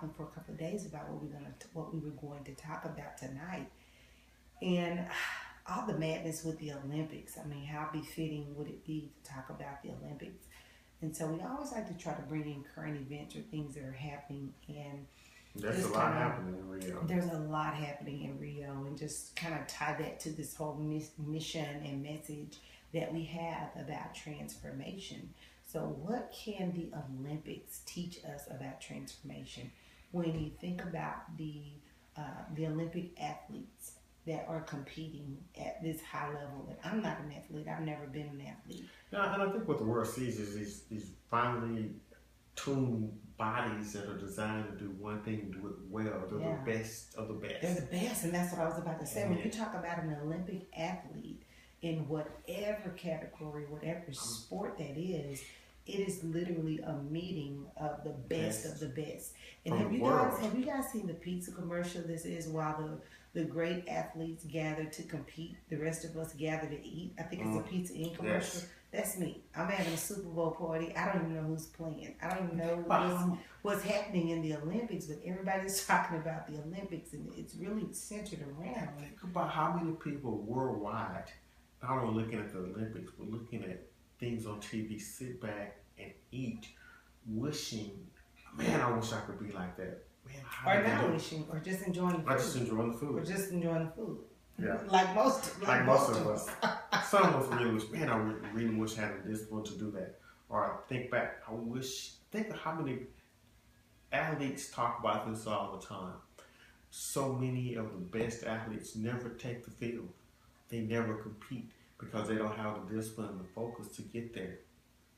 talking for a couple of days about what we were going to talk about tonight, and all the madness with the Olympics. I mean, how befitting would it be to talk about the Olympics? And so we always like to try to bring in current events or things that are happening, and There's a just lot kind of happening in Rio. there's a lot happening in Rio, and just kind of tie that to this whole mission and message that we have about transformation. So, what can the Olympics teach us about transformation? When you think about the Olympic athletes that are competing at this high level, and I'm not an athlete. I've never been an athlete. Yeah, and I think what the world sees is these finely tuned bodies that are designed to do one thing and do it well. They're Yeah. the best of the They're best. the best, and that's what I was about to say. When Yeah. you talk about an Olympic athlete in whatever category, whatever sport that is, it is literally a meeting of the best of the best. And From have the you world. guys seen the pizza commercial? This is while the great athletes gather to compete, the rest of us gather to eat. I think it's a Pizza Inn commercial. Yes. That's me. I'm having a Super Bowl party. I don't even know who's playing. I don't even know Wow. what's happening in the Olympics, but everybody's talking about the Olympics, and it's really centered around. Think about how many people worldwide, not only looking at the Olympics, but looking at things on TV, sit back and eat, wishing, man, I wish I could be like that. Man, how Or did they not do it? wishing, or just enjoying the I just food. enjoying the Or food. just enjoying the food. Yeah. Like most of us. Some of us really wish, man, I really wish I had the discipline to do that. Or I think back, think of how many athletes talk about this all the time. So many of the best athletes never take the field. They never compete because they don't have the discipline and the focus to get there.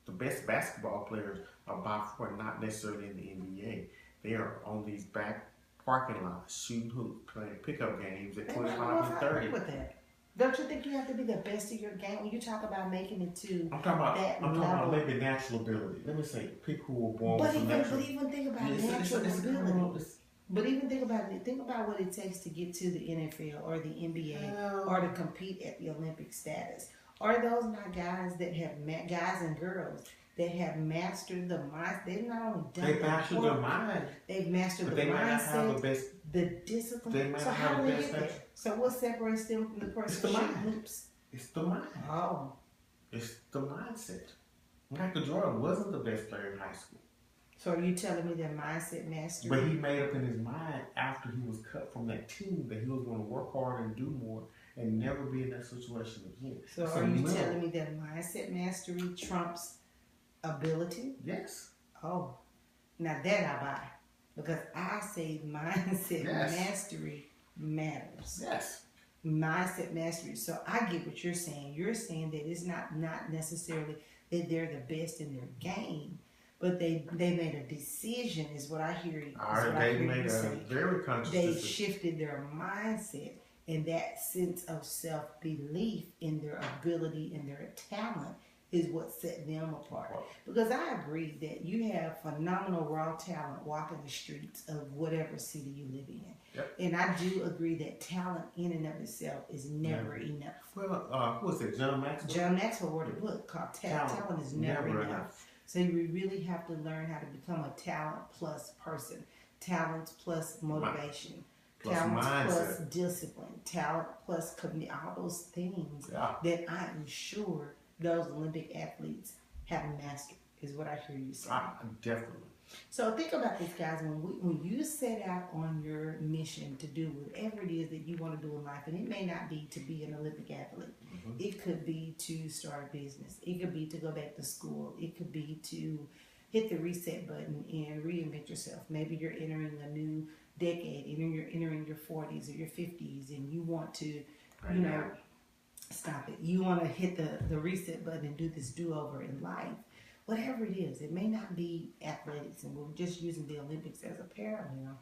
The best basketball players are by far not necessarily in the NBA. They are on these back parking lots, shooting hoops, playing pickup games at 25 and I 30. agree with that. Don't you think you have to be the best of your game when you talk about making it to I'm talking about, that I'm talking about level? maybe natural ability. Let me say, people who were born But with some even, natural. but even think about It's- it's- natural it's- ability. But even think about it. Think about what it takes to get to the NFL or the NBA or to compete at the Olympic status. Are those not guys that have guys and girls that have mastered the mind? They've not only done They the mastered work, their mind, they've mastered but the they might not have the mindset, best. the discipline. They might So not how have do the they best get there? natural. So what separates them from the It's person the shooting mind. hoops? It's the mind. Oh, It's the mindset. Michael Jordan wasn't the best player in high school, so are you telling me that mindset mastery? but he made up in his mind after he was cut from that team that he was going to work hard and do more and never be in that situation again. So It's are a you mental- telling me that mindset mastery trumps ability? Yes. Oh, now that I buy. Because I say mindset Yes. mastery matters. Yes. Mindset mastery. So I get what you're saying. You're saying that it's not necessarily that they're the best in their game, but they made a decision is what I hear you. All right, they made a say. very conscious They decision. shifted their mindset and that sense of self-belief in their ability and their talent is what set them apart. Because I agree that you have phenomenal raw talent walking the streets of whatever city you live in. Yep. And I do agree that talent in and of itself is never enough. Well, who was it? John Maxwell? John Maxwell wrote a book called Talent is Never Enough. So you really have to learn how to become a talent plus person. Talent plus motivation. Plus Talent plus mindset. discipline. Talent plus commit. All those things Yeah. that I am sure those Olympic athletes have mastered is what I hear you say. Definitely. So think about this, guys. When you set out on your mission to do whatever it is that you want to do in life, and it may not be to be an Olympic athlete. Mm-hmm. It could be to start a business. It could be to go back to school. It could be to hit the reset button and reinvent yourself. Maybe you're entering a new decade, and you're entering your 40s or your 50s, and you want to, stop it. You want to hit the reset button and do this do-over in life. Whatever it is, it may not be athletics, and we're just using the Olympics as a parallel.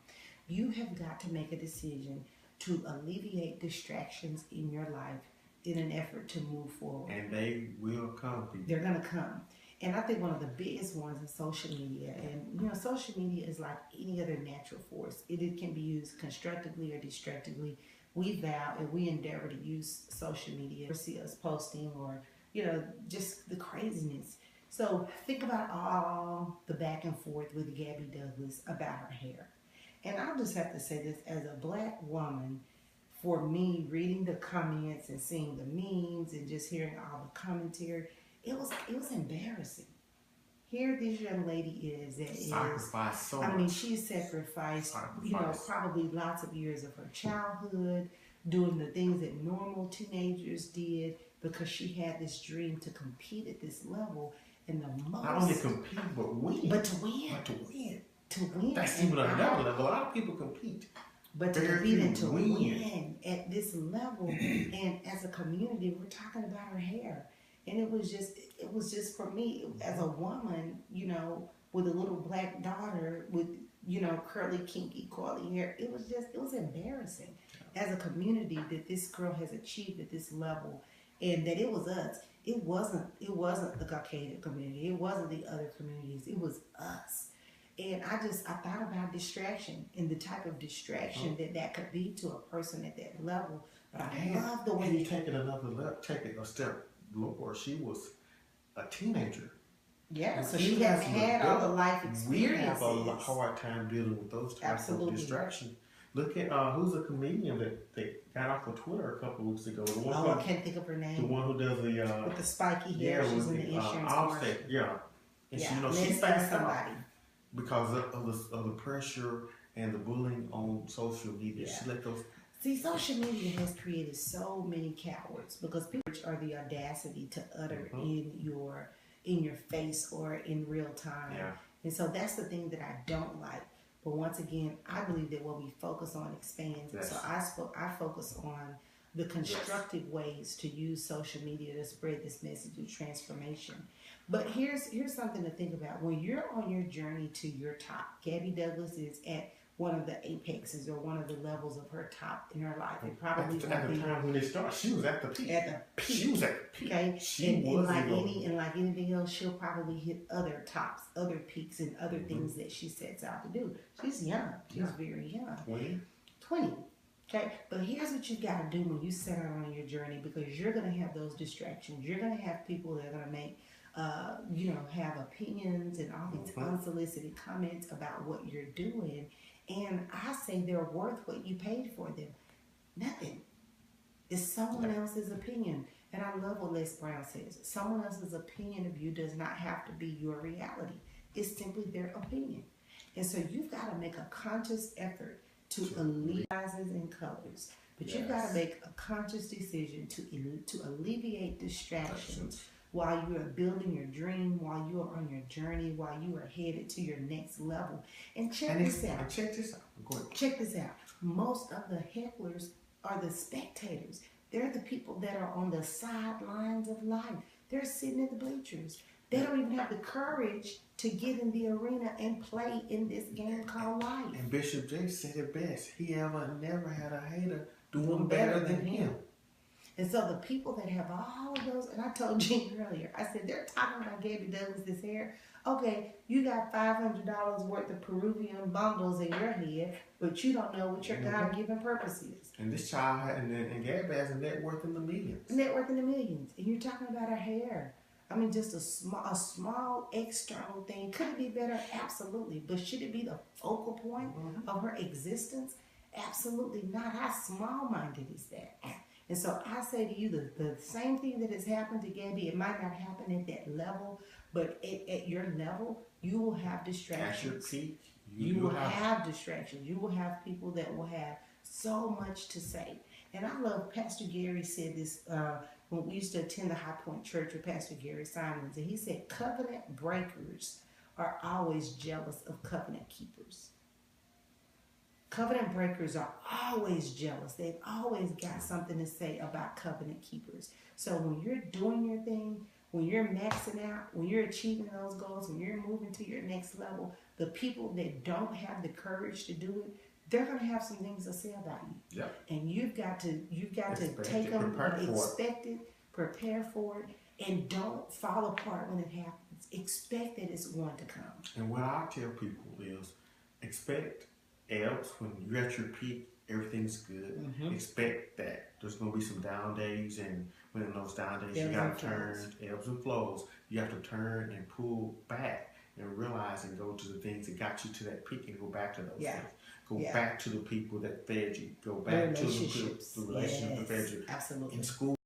You have got to make a decision to alleviate distractions in your life in an effort to move forward. And they will come. People. They're going to come. And I think one of the biggest ones is social media. And, social media is like any other natural force. It can be used constructively or destructively. We vow and we endeavor to use social media, or see us posting or, just the craziness. So think about all the back and forth with Gabby Douglas about her hair. And I'll just have to say this as a black woman, for me, reading the comments and seeing the memes and just hearing all the commentary, it was embarrassing. Here this young lady is that is Sacrifice so I mean, much. she sacrificed, Sacrifice. probably lots of years of her childhood, doing the things that normal teenagers did because she had this dream to compete at this level. And the most, Not only compete, but win. but to win, But to win. to win. That's And even another level. A lot of people compete. but to Very compete few and to win. win at this level, and as a community, we're talking about her hair, and it was just for me as a woman, with a little black daughter with curly, kinky, coily hair. It was embarrassing as a community that this girl has achieved at this level, and that it was us. It wasn't the Caucasian community. It wasn't the other communities. It was us. And I thought about distraction and the type of distraction that could be to a person at that level. But I love the way And you take it another level, take it a step lower. She was a teenager. yeah. So You she has have had to all the build- life We have experiences. a hard time dealing with those types Absolutely. of distractions. Look at who's a comedian that got off of Twitter a couple weeks ago. The one, Oh, I can't think of her the name. one who does With the spiky yeah, hair, she's with in the the insurance Allstate, commercial. yeah. And Yeah, she, let's she say backed out somebody. because of the pressure and the bullying on social media. Yeah. She let those. See, social media has created so many cowards because people are the audacity to utter in your face or in real time. Yeah. And so that's the thing that I don't like. But once again, I believe that what we focus on expands. Yes. So I focus on the constructive ways to use social media to spread this message of transformation. But here's something to think about. When you're on your journey to your top, Gabby Douglas is at one of the apexes or one of the levels of her top in her life. It probably At won't the be time when they started, she was at the peak. at the peak. She was at the peak. Okay, She and was like the like anything else, she'll probably hit other tops, other peaks, and other things that she sets out to do. She's young. She's Yeah. very young. 20. Okay, but here's what you've got to do when you set out on your journey, because you're going to have those distractions. You're going to have people that are going to make, have opinions and all these unsolicited comments about what you're doing. And I say they're worth what you paid for them. Nothing. It's someone else's opinion. And I love what Les Brown says. Someone else's opinion of you does not have to be your reality. It's simply their opinion. And so you've got to make a conscious effort to alleviate sizes and colors. But you've got to make a conscious decision to alleviate distractions while you are building your dream, while you are on your journey, while you are headed to your next level. And check this out. Check this out. Go ahead. Check this out. Most of the hecklers are the spectators. They're the people that are on the sidelines of life. They're sitting at the bleachers. They don't even have the courage to get in the arena and play in this game called life. And Bishop J said it best. He never had a hater doing better than him. And so the people that have all of those, and I told Jean earlier, I said, they're talking about Gabby Douglas' hair. Okay, you got $500 worth of Peruvian bundles in your head, but you don't know what your God-given purpose is. And this child and Gabby has a net worth in the millions. Net worth in the millions. And you're talking about her hair. I mean, just a small external thing. Could it be better? Absolutely. But should it be the focal point of her existence? Absolutely not. How small-minded is that? And so I say to you, the same thing that has happened to Gabby, it might not happen at that level, but at your level, you will have distractions. At your peak, you will have distractions. You will have people that will have so much to say. And I love Pastor Gary said this when we used to attend the High Point Church with Pastor Gary Simons, and he said covenant breakers are always jealous of covenant keepers. Covenant breakers are always jealous. They've always got something to say about covenant keepers. So when you're doing your thing, when you're maxing out, when you're achieving those goals, when you're moving to your next level, the people that don't have the courage to do it, they're going to have some things to say about you. Yep. And you've got to take them, expect it, prepare for it, and don't fall apart when it happens. Expect that it's going to come. And what I tell people is expect ebbs. When you're at your peak, everything's good. Expect that there's going to be some down days, and when in those down days, you got to turn ebbs and flows. You have to turn and pull back and realize and go to the things that got you to that peak and go back to those things. Go Yeah. back to the people that fed you. Go The back to the relationships. relationship that fed Yes, you. absolutely. In school,